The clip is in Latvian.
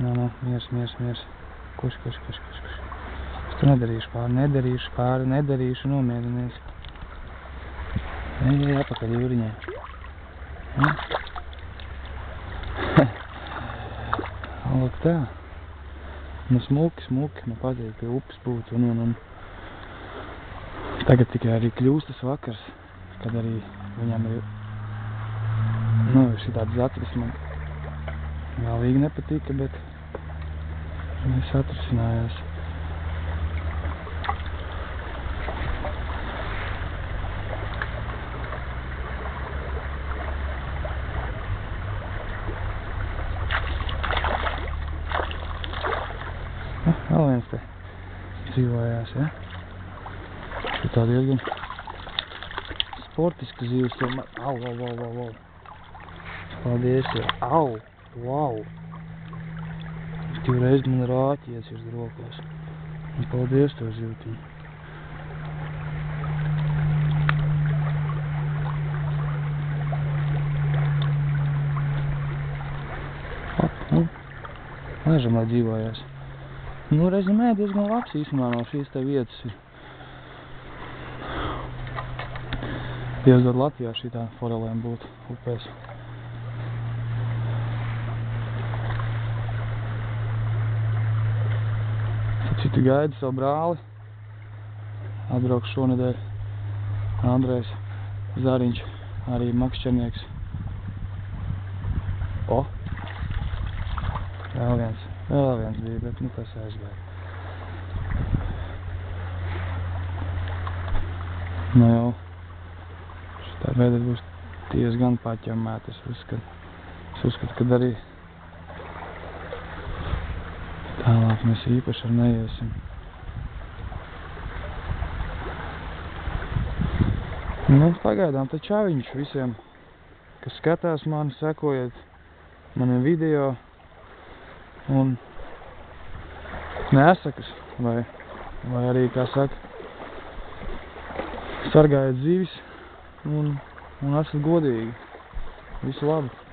Nu, miers. Kurš. Es tu nedarīšu pāri, nomierinies. Ej, apakaļ jūriņai. Lūk tā. Nu smuki, man patīk pie upes būt un tagad tikai arī kļūst tas vakars, kad arī viņam ir, šitāds zatvis man galīgi nepatika, bet viss atrisinājās. Vēl viens te dzīvojās, ja? Tā diezgan sportiska zivs tomēr. Au. Paldies, jau. Au, wow. Divreiz man rāķies uz rokās. Un paldies to zivtiņu. Lēžam, lai dzīvojās. Rezumē diezgan labs īstenībā no šīs te vietas ir. Dievdod Latvijā šitā forelēm būt upēs. Citu gaidu savu brāli. Atbraukšu šonedēļ. Andrejs Zariņš, arī makšķernieks. Vēl viens bija, bet tas aizgāja. Nu jau, šitā veida būs diezgan paķemmēta, es uzskatu, kad arī tālāk mēs īpaši ar neiesim. Nu, pagaidām te čaviņš visiem, kas skatās mani, sekojiet maniem video un nesakas, vai arī, kā saka, sargājiet zivis un esat godīgi. Visu labu!